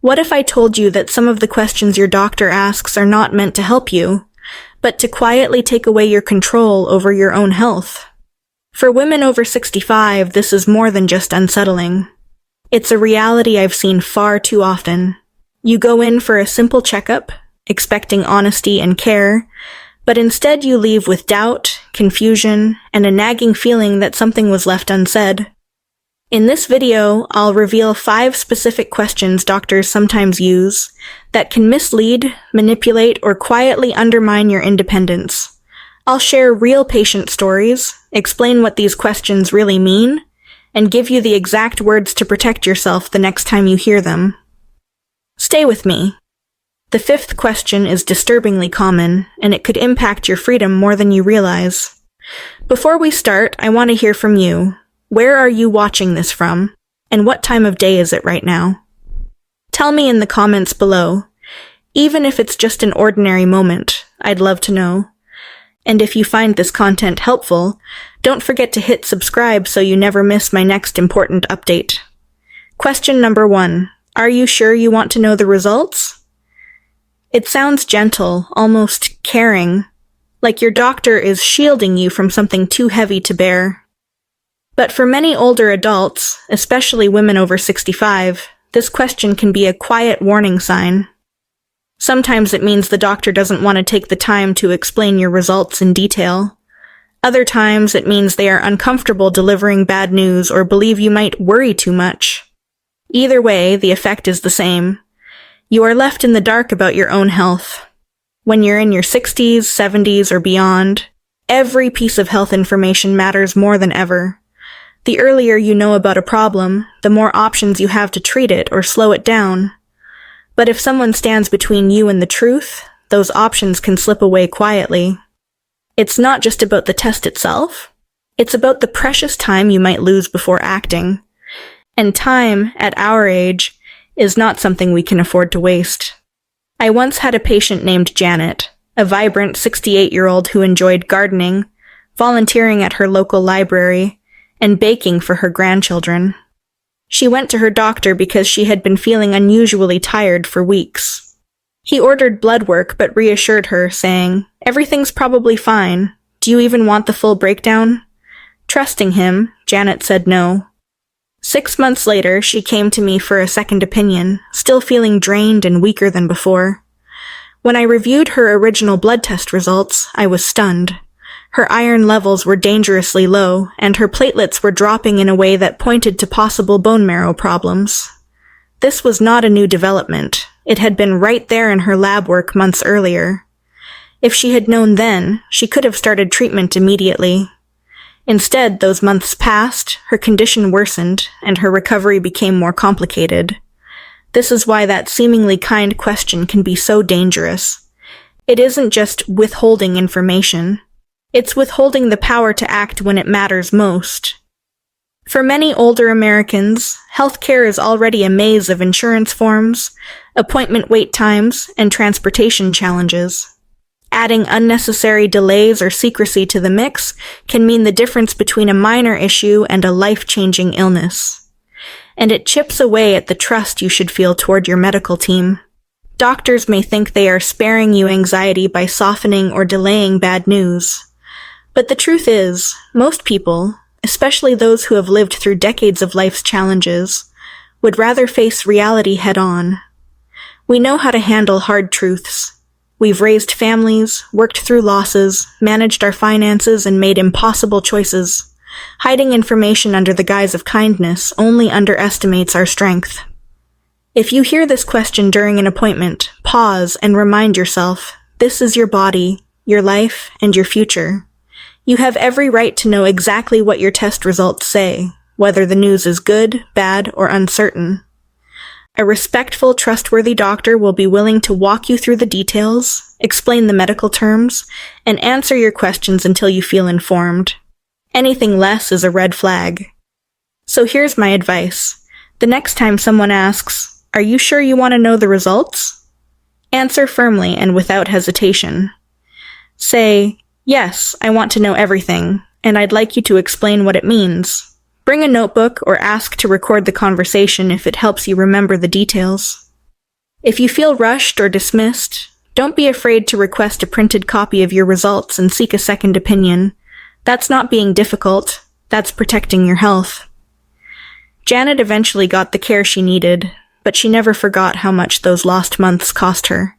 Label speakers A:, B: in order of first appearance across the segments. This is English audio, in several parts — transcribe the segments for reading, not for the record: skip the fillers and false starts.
A: What if I told you that some of the questions your doctor asks are not meant to help you, but to quietly take away your control over your own health? For women over 65, this is more than just unsettling. It's a reality I've seen far too often. You go in for a simple checkup, expecting honesty and care, but instead you leave with doubt, confusion, and a nagging feeling that something was left unsaid. In this video, I'll reveal 5 specific questions doctors sometimes use that can mislead, manipulate, or quietly undermine your independence. I'll share real patient stories, explain what these questions really mean, and give you the exact words to protect yourself the next time you hear them. Stay with me. The 5th question is disturbingly common, and it could impact your freedom more than you realize. Before we start, I want to hear from you. Where are you watching this from? And what time of day is it right now? Tell me in the comments below. Even if it's just an ordinary moment, I'd love to know. And if you find this content helpful, don't forget to hit subscribe so you never miss my next important update. Question number 1. Are you sure you want to know the results? It sounds gentle, almost caring, like your doctor is shielding you from something too heavy to bear. But for many older adults, especially women over 65, this question can be a quiet warning sign. Sometimes it means the doctor doesn't want to take the time to explain your results in detail. Other times it means they are uncomfortable delivering bad news or believe you might worry too much. Either way, the effect is the same. You are left in the dark about your own health. When you're in your 60s, 70s, or beyond, every piece of health information matters more than ever. The earlier you know about a problem, the more options you have to treat it or slow it down. But if someone stands between you and the truth, those options can slip away quietly. It's not just about the test itself. It's about the precious time you might lose before acting. And time, at our age, is not something we can afford to waste. I once had a patient named Janet, a vibrant 68-year-old who enjoyed gardening, volunteering at her local library, and baking for her grandchildren. She went to her doctor because she had been feeling unusually tired for weeks. He ordered blood work but reassured her, saying, "Everything's probably fine. Do you even want the full breakdown?" Trusting him, Janet said no. 6 months later, she came to me for a second opinion, still feeling drained and weaker than before. When I reviewed her original blood test results, I was stunned. Her iron levels were dangerously low, and her platelets were dropping in a way that pointed to possible bone marrow problems. This was not a new development. It had been right there in her lab work months earlier. If she had known then, she could have started treatment immediately. Instead, those months passed, her condition worsened, and her recovery became more complicated. This is why that seemingly kind question can be so dangerous. It isn't just withholding information. It's withholding the power to act when it matters most. For many older Americans, healthcare is already a maze of insurance forms, appointment wait times, and transportation challenges. Adding unnecessary delays or secrecy to the mix can mean the difference between a minor issue and a life-changing illness. And it chips away at the trust you should feel toward your medical team. Doctors may think they are sparing you anxiety by softening or delaying bad news. But the truth is, most people, especially those who have lived through decades of life's challenges, would rather face reality head-on. We know how to handle hard truths. We've raised families, worked through losses, managed our finances, and made impossible choices. Hiding information under the guise of kindness only underestimates our strength. If you hear this question during an appointment, pause and remind yourself, this is your body, your life, and your future. You have every right to know exactly what your test results say, whether the news is good, bad, or uncertain. A respectful, trustworthy doctor will be willing to walk you through the details, explain the medical terms, and answer your questions until you feel informed. Anything less is a red flag. So here's my advice. The next time someone asks, "Are you sure you want to know the results?" Answer firmly and without hesitation. Say, "Yes, I want to know everything, and I'd like you to explain what it means." Bring a notebook or ask to record the conversation if it helps you remember the details. If you feel rushed or dismissed, don't be afraid to request a printed copy of your results and seek a second opinion. That's not being difficult, that's protecting your health. Janet eventually got the care she needed, but she never forgot how much those lost months cost her.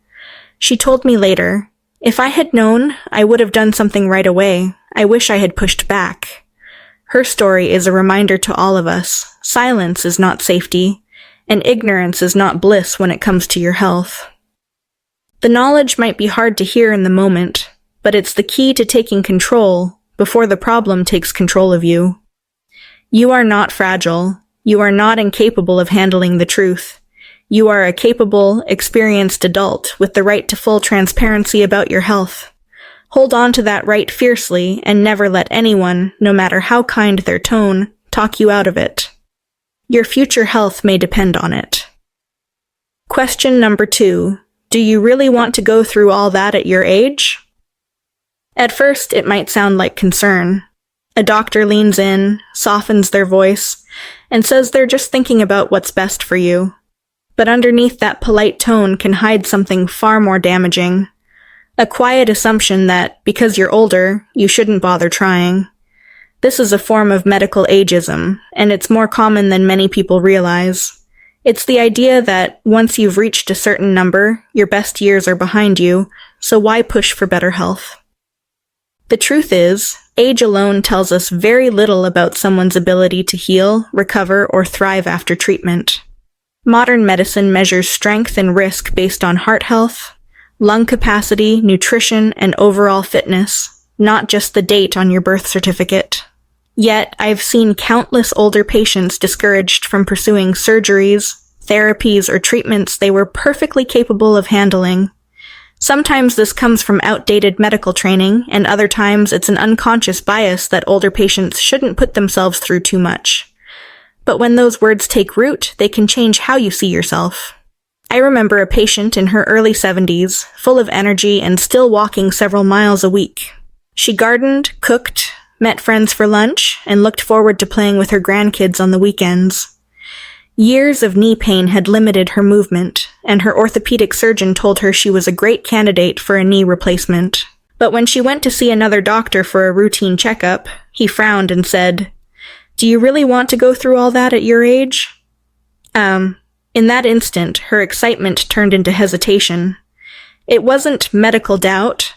A: She told me later, "If I had known, I would have done something right away. I wish I had pushed back." Her story is a reminder to all of us. Silence is not safety, and ignorance is not bliss when it comes to your health. The knowledge might be hard to hear in the moment, but it's the key to taking control before the problem takes control of you. You are not fragile. You are not incapable of handling the truth. You are a capable, experienced adult with the right to full transparency about your health. Hold on to that right fiercely and never let anyone, no matter how kind their tone, talk you out of it. Your future health may depend on it. Question number 2. Do you really want to go through all that at your age? At first, it might sound like concern. A doctor leans in, softens their voice, and says they're just thinking about what's best for you. But underneath that polite tone can hide something far more damaging. A quiet assumption that, because you're older, you shouldn't bother trying. This is a form of medical ageism, and it's more common than many people realize. It's the idea that once you've reached a certain number, your best years are behind you, so why push for better health? The truth is, age alone tells us very little about someone's ability to heal, recover, or thrive after treatment. Modern medicine measures strength and risk based on heart health, lung capacity, nutrition, and overall fitness, not just the date on your birth certificate. Yet, I've seen countless older patients discouraged from pursuing surgeries, therapies, or treatments they were perfectly capable of handling. Sometimes this comes from outdated medical training, and other times it's an unconscious bias that older patients shouldn't put themselves through too much. But when those words take root, they can change how you see yourself. I remember a patient in her early 70s, full of energy and still walking several miles a week. She gardened, cooked, met friends for lunch, and looked forward to playing with her grandkids on the weekends. Years of knee pain had limited her movement, and her orthopedic surgeon told her she was a great candidate for a knee replacement. But when she went to see another doctor for a routine checkup, he frowned and said, "Do you really want to go through all that at your age?" In that instant, her excitement turned into hesitation. It wasn't medical doubt.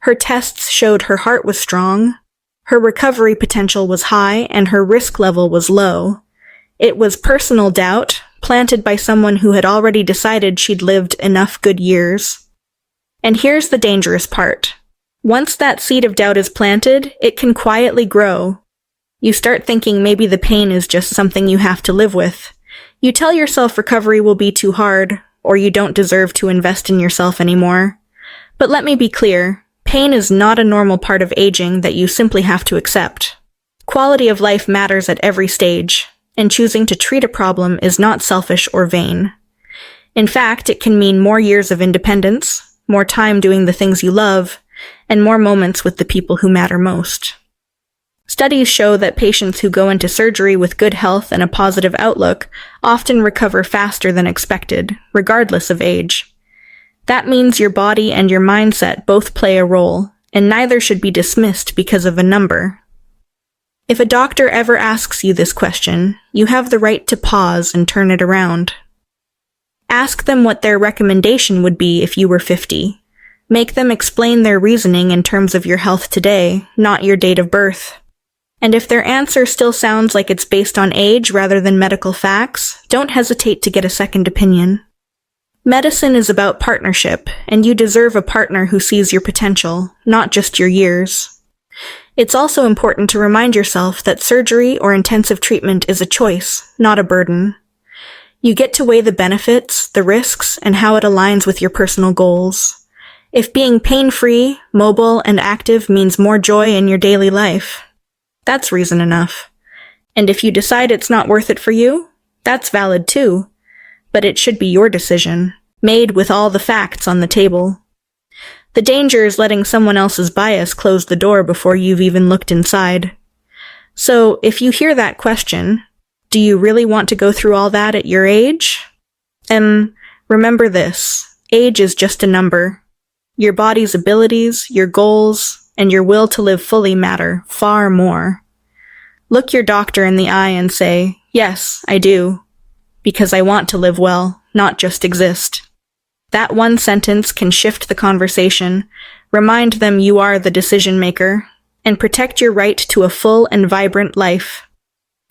A: Her tests showed her heart was strong, her recovery potential was high, and her risk level was low. It was personal doubt, planted by someone who had already decided she'd lived enough good years. And here's the dangerous part. Once that seed of doubt is planted, it can quietly grow. You start thinking maybe the pain is just something you have to live with. You tell yourself recovery will be too hard, or you don't deserve to invest in yourself anymore. But let me be clear, pain is not a normal part of aging that you simply have to accept. Quality of life matters at every stage, and choosing to treat a problem is not selfish or vain. In fact, it can mean more years of independence, more time doing the things you love, and more moments with the people who matter most. Studies show that patients who go into surgery with good health and a positive outlook often recover faster than expected, regardless of age. That means your body and your mindset both play a role, and neither should be dismissed because of a number. If a doctor ever asks you this question, you have the right to pause and turn it around. Ask them what their recommendation would be if you were 50. Make them explain their reasoning in terms of your health today, not your date of birth. And if their answer still sounds like it's based on age rather than medical facts, don't hesitate to get a second opinion. Medicine is about partnership, and you deserve a partner who sees your potential, not just your years. It's also important to remind yourself that surgery or intensive treatment is a choice, not a burden. You get to weigh the benefits, the risks, and how it aligns with your personal goals. If being pain-free, mobile, and active means more joy in your daily life, that's reason enough. And if you decide it's not worth it for you, that's valid too. But it should be your decision, made with all the facts on the table. The danger is letting someone else's bias close the door before you've even looked inside. So, if you hear that question, do you really want to go through all that at your age? Remember this: age is just a number. Your body's abilities, your goals, and your will to live fully matter far more. Look your doctor in the eye and say, "Yes, I do, because I want to live well, not just exist." That one sentence can shift the conversation, remind them you are the decision maker, and protect your right to a full and vibrant life.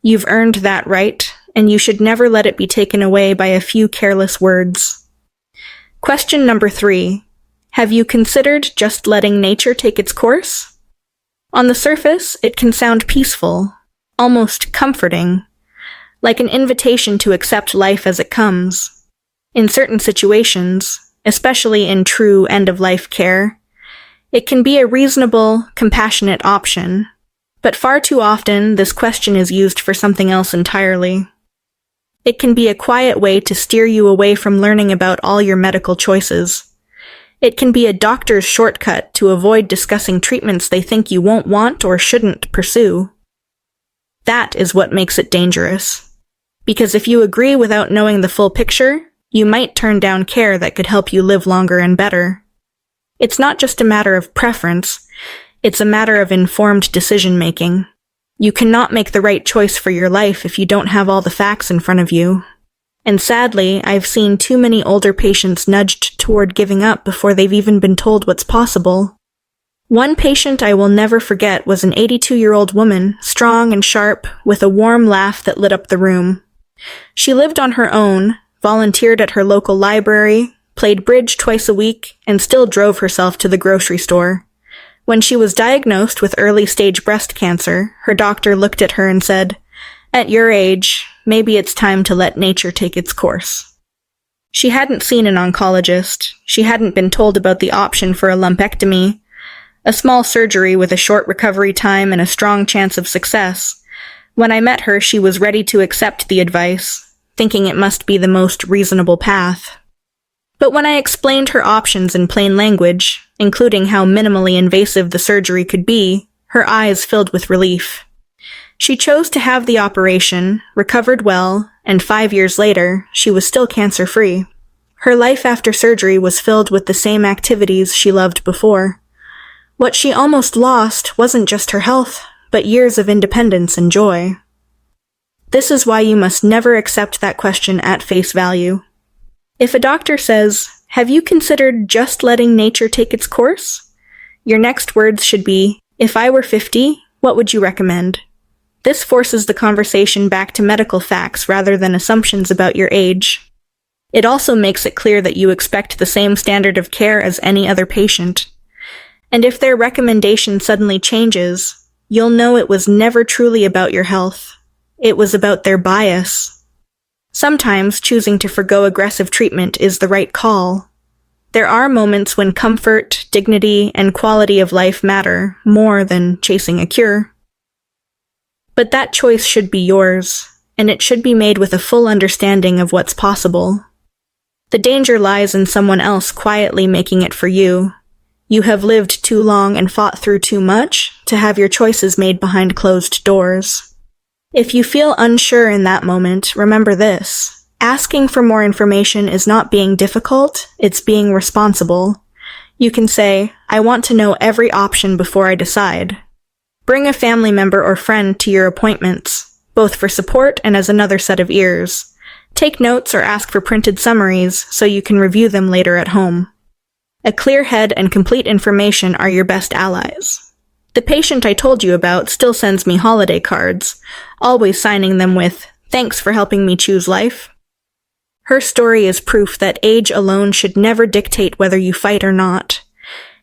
A: You've earned that right, and you should never let it be taken away by a few careless words. Question number 3. Have you considered just letting nature take its course? On the surface, it can sound peaceful, almost comforting, like an invitation to accept life as it comes. In certain situations, especially in true end-of-life care, it can be a reasonable, compassionate option, but far too often this question is used for something else entirely. It can be a quiet way to steer you away from learning about all your medical choices. It can be a doctor's shortcut to avoid discussing treatments they think you won't want or shouldn't pursue. That is what makes it dangerous. Because if you agree without knowing the full picture, you might turn down care that could help you live longer and better. It's not just a matter of preference, it's a matter of informed decision-making. You cannot make the right choice for your life if you don't have all the facts in front of you. And sadly, I've seen too many older patients nudged toward giving up before they've even been told what's possible. One patient I will never forget was an 82-year-old woman, strong and sharp, with a warm laugh that lit up the room. She lived on her own, volunteered at her local library, played bridge twice a week, and still drove herself to the grocery store. When she was diagnosed with early-stage breast cancer, her doctor looked at her and said, "At your age, maybe it's time to let nature take its course." She hadn't seen an oncologist. She hadn't been told about the option for a lumpectomy, a small surgery with a short recovery time and a strong chance of success. When I met her, she was ready to accept the advice, thinking it must be the most reasonable path. But when I explained her options in plain language, including how minimally invasive the surgery could be, her eyes filled with relief. She chose to have the operation, recovered well, and 5 years later, she was still cancer-free. Her life after surgery was filled with the same activities she loved before. What she almost lost wasn't just her health, but years of independence and joy. This is why you must never accept that question at face value. If a doctor says, "Have you considered just letting nature take its course?" your next words should be, "If I were 50, what would you recommend?" This forces the conversation back to medical facts rather than assumptions about your age. It also makes it clear that you expect the same standard of care as any other patient. And if their recommendation suddenly changes, you'll know it was never truly about your health. It was about their bias. Sometimes choosing to forgo aggressive treatment is the right call. There are moments when comfort, dignity, and quality of life matter more than chasing a cure. But that choice should be yours, and it should be made with a full understanding of what's possible. The danger lies in someone else quietly making it for you. You have lived too long and fought through too much to have your choices made behind closed doors. If you feel unsure in that moment, remember this: asking for more information is not being difficult, it's being responsible. You can say, "I want to know every option before I decide." Bring a family member or friend to your appointments, both for support and as another set of ears. Take notes or ask for printed summaries so you can review them later at home. A clear head and complete information are your best allies. The patient I told you about still sends me holiday cards, always signing them with, "Thanks for helping me choose life." Her story is proof that age alone should never dictate whether you fight or not.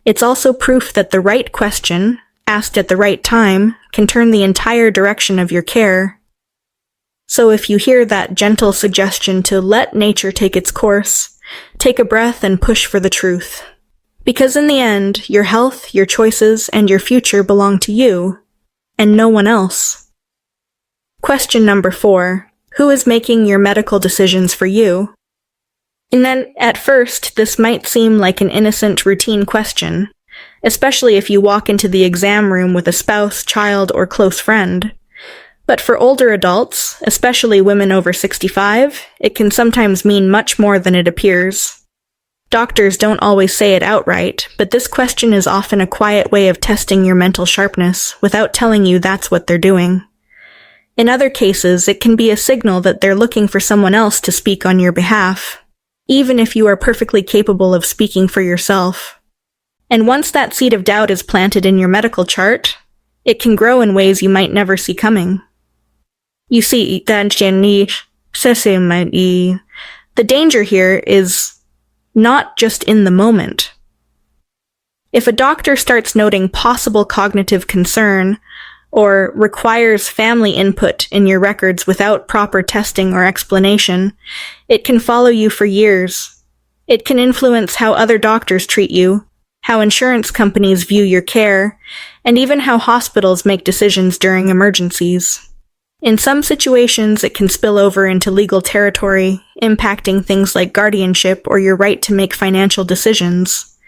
A: It's also proof that the right question, asked at the right time, can turn the entire direction of your care. So if you hear that gentle suggestion to let nature take its course, take a breath and push for the truth. Because in the end, your health, your choices, and your future belong to you, and no one else. Question number 4. Who is making your medical decisions for you? And then, at first, this might seem like an innocent, routine question, especially if you walk into the exam room with a spouse, child, or close friend. But for older adults, especially women over 65, it can sometimes mean much more than it appears. Doctors don't always say it outright, but this question is often a quiet way of testing your mental sharpness without telling you that's what they're doing. In other cases, it can be a signal that they're looking for someone else to speak on your behalf, even if you are perfectly capable of speaking for yourself. And once that seed of doubt is planted in your medical chart, it can grow in ways you might never see coming. You see, the danger here is not just in the moment. If a doctor starts noting possible cognitive concern or requires family input in your records without proper testing or explanation, it can follow you for years. It can influence how other doctors treat you, how insurance companies view your care, and even how hospitals make decisions during emergencies. In some situations, it can spill over into legal territory, impacting things like guardianship or your right to make financial decisions.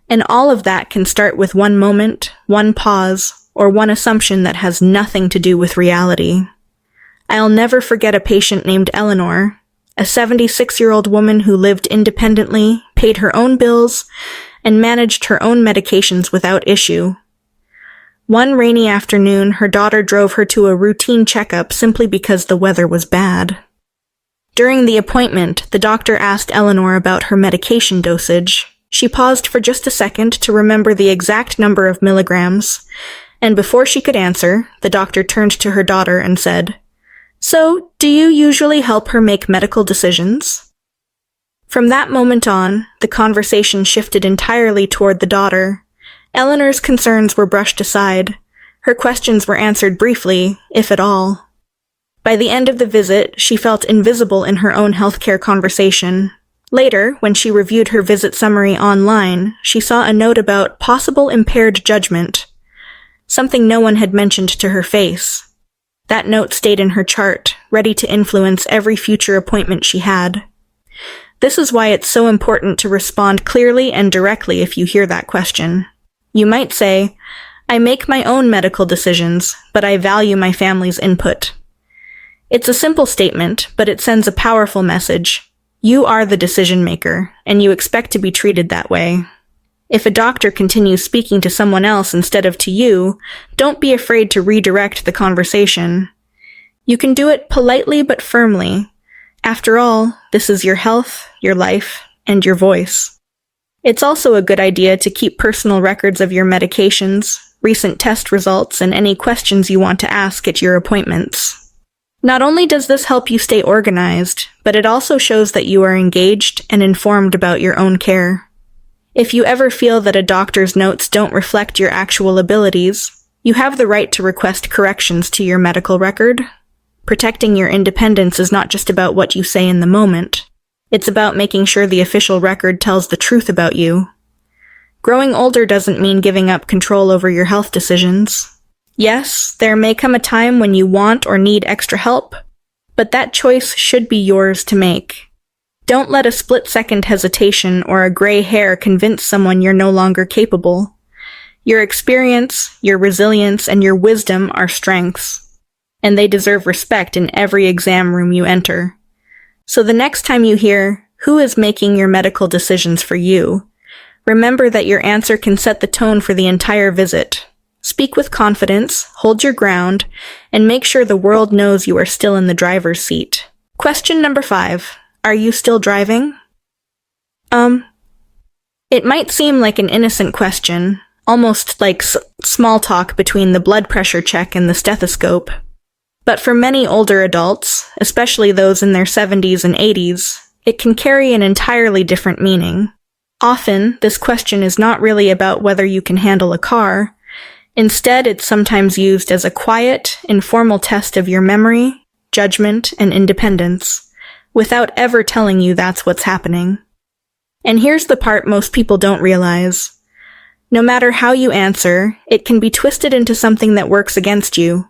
A: And all of that can start with one moment, one pause, or one assumption that has nothing to do with reality. I'll never forget a patient named Eleanor, a 76-year-old woman who lived independently, paid her own bills, and managed her own medications without issue. One rainy afternoon, her daughter drove her to a routine checkup simply because the weather was bad. During the appointment, the doctor asked Eleanor about her medication dosage. She paused for just a second to remember the exact number of milligrams, and before she could answer, the doctor turned to her daughter and said, "So, do you usually help her make medical decisions?" From that moment on, the conversation shifted entirely toward the daughter. Eleanor's concerns were brushed aside. Her questions were answered briefly, if at all. By the end of the visit, she felt invisible in her own healthcare conversation. Later, when she reviewed her visit summary online, she saw a note about possible impaired judgment, something no one had mentioned to her face. That note stayed in her chart, ready to influence every future appointment she had. This is why it's so important to respond clearly and directly if you hear that question. You might say, "I make my own medical decisions, but I value my family's input." It's a simple statement, but it sends a powerful message. You are the decision maker, and you expect to be treated that way. If a doctor continues speaking to someone else instead of to you, don't be afraid to redirect the conversation. You can do it politely but firmly. After all, this is your health, your life, and your voice. It's also a good idea to keep personal records of your medications, recent test results, and any questions you want to ask at your appointments. Not only does this help you stay organized, but it also shows that you are engaged and informed about your own care. If you ever feel that a doctor's notes don't reflect your actual abilities, you have the right to request corrections to your medical record. Protecting your independence is not just about what you say in the moment. It's about making sure the official record tells the truth about you. Growing older doesn't mean giving up control over your health decisions. Yes, there may come a time when you want or need extra help, but that choice should be yours to make. Don't let a split-second hesitation or a gray hair convince someone you're no longer capable. Your experience, your resilience, and your wisdom are strengths, and they deserve respect in every exam room you enter. So the next time you hear, "Who is making your medical decisions for you?" remember that your answer can set the tone for the entire visit. Speak with confidence, hold your ground, and make sure the world knows you are still in the driver's seat. Question number 5. Are you still driving? It might seem like an innocent question, almost like small talk between the blood pressure check and the stethoscope. But for many older adults, especially those in their 70s and 80s, it can carry an entirely different meaning. Often, this question is not really about whether you can handle a car. Instead, it's sometimes used as a quiet, informal test of your memory, judgment, and independence, without ever telling you that's what's happening. And here's the part most people don't realize. No matter how you answer, it can be twisted into something that works against you.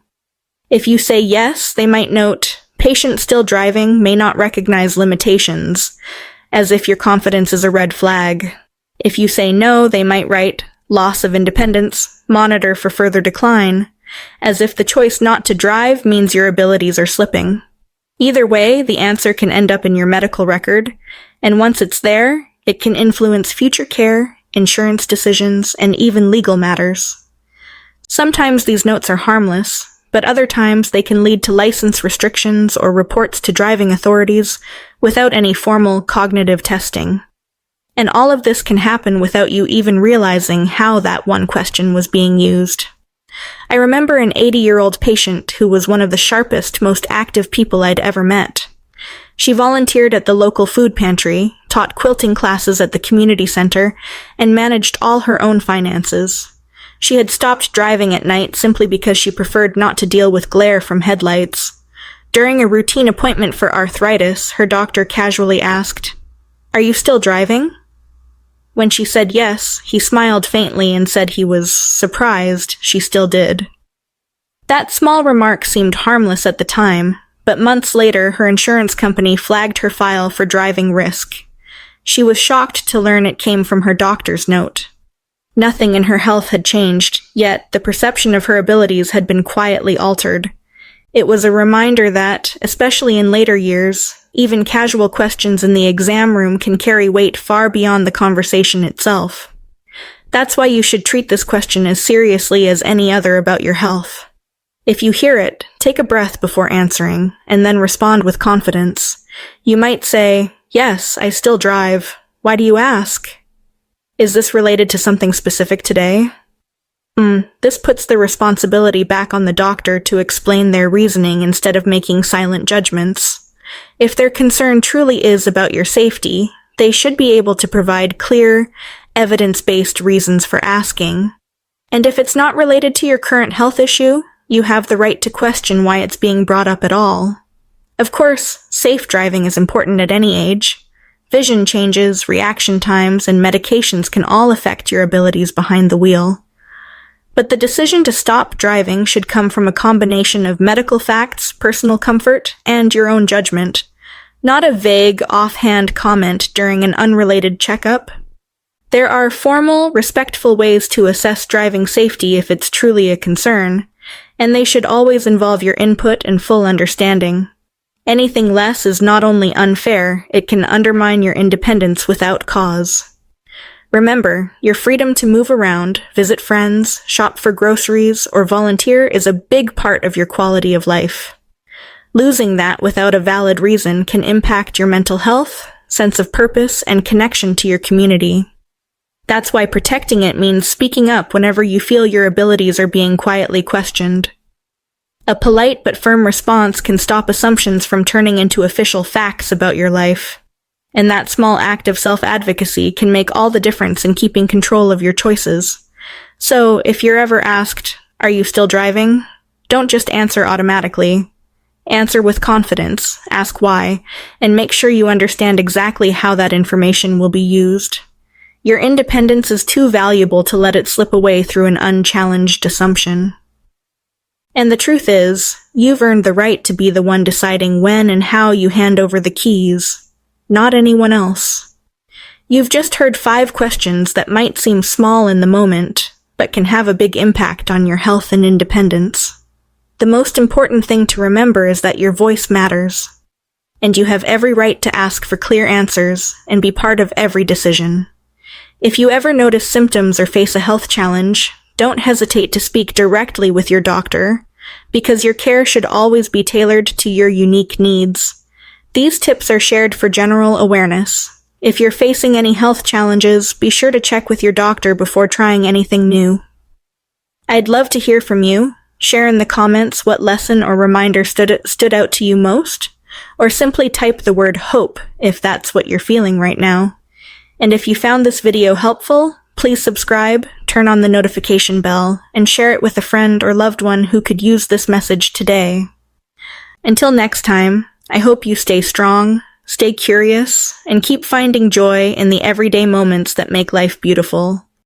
A: If you say yes, they might note, "Patient still driving may not recognize limitations," as if your confidence is a red flag. If you say no, they might write, "Loss of independence, monitor for further decline," as if the choice not to drive means your abilities are slipping. Either way, the answer can end up in your medical record, and once it's there, it can influence future care, insurance decisions, and even legal matters. Sometimes these notes are harmless, but other times they can lead to license restrictions or reports to driving authorities without any formal cognitive testing. And all of this can happen without you even realizing how that one question was being used. I remember an 80-year-old patient who was one of the sharpest, most active people I'd ever met. She volunteered at the local food pantry, taught quilting classes at the community center, and managed all her own finances. She had stopped driving at night simply because she preferred not to deal with glare from headlights. During a routine appointment for arthritis, her doctor casually asked, "Are you still driving?" When she said yes, he smiled faintly and said he was surprised she still did. That small remark seemed harmless at the time, but months later her insurance company flagged her file for driving risk. She was shocked to learn it came from her doctor's note. Nothing in her health had changed, yet the perception of her abilities had been quietly altered. It was a reminder that, especially in later years, even casual questions in the exam room can carry weight far beyond the conversation itself. That's why you should treat this question as seriously as any other about your health. If you hear it, take a breath before answering, and then respond with confidence. You might say, "Yes, I still drive. Why do you ask? Is this related to something specific today?" This puts the responsibility back on the doctor to explain their reasoning instead of making silent judgments. If their concern truly is about your safety, they should be able to provide clear, evidence-based reasons for asking. And if it's not related to your current health issue, you have the right to question why it's being brought up at all. Of course, safe driving is important at any age. Vision changes, reaction times, and medications can all affect your abilities behind the wheel. But the decision to stop driving should come from a combination of medical facts, personal comfort, and your own judgment, not a vague, offhand comment during an unrelated checkup. There are formal, respectful ways to assess driving safety if it's truly a concern, and they should always involve your input and full understanding. Anything less is not only unfair, it can undermine your independence without cause. Remember, your freedom to move around, visit friends, shop for groceries, or volunteer is a big part of your quality of life. Losing that without a valid reason can impact your mental health, sense of purpose, and connection to your community. That's why protecting it means speaking up whenever you feel your abilities are being quietly questioned. A polite but firm response can stop assumptions from turning into official facts about your life. And that small act of self-advocacy can make all the difference in keeping control of your choices. So, if you're ever asked, "Are you still driving?" don't just answer automatically. Answer with confidence, ask why, and make sure you understand exactly how that information will be used. Your independence is too valuable to let it slip away through an unchallenged assumption. And the truth is, you've earned the right to be the one deciding when and how you hand over the keys, not anyone else. You've just heard 5 questions that might seem small in the moment, but can have a big impact on your health and independence. The most important thing to remember is that your voice matters, and you have every right to ask for clear answers and be part of every decision. If you ever notice symptoms or face a health challenge, don't hesitate to speak directly with your doctor, because your care should always be tailored to your unique needs. These tips are shared for general awareness. If you're facing any health challenges, be sure to check with your doctor before trying anything new. I'd love to hear from you. Share in the comments what lesson or reminder stood out to you most, or simply type the word hope if that's what you're feeling right now. And if you found this video helpful, please subscribe, turn on the notification bell, and share it with a friend or loved one who could use this message today. Until next time, I hope you stay strong, stay curious, and keep finding joy in the everyday moments that make life beautiful.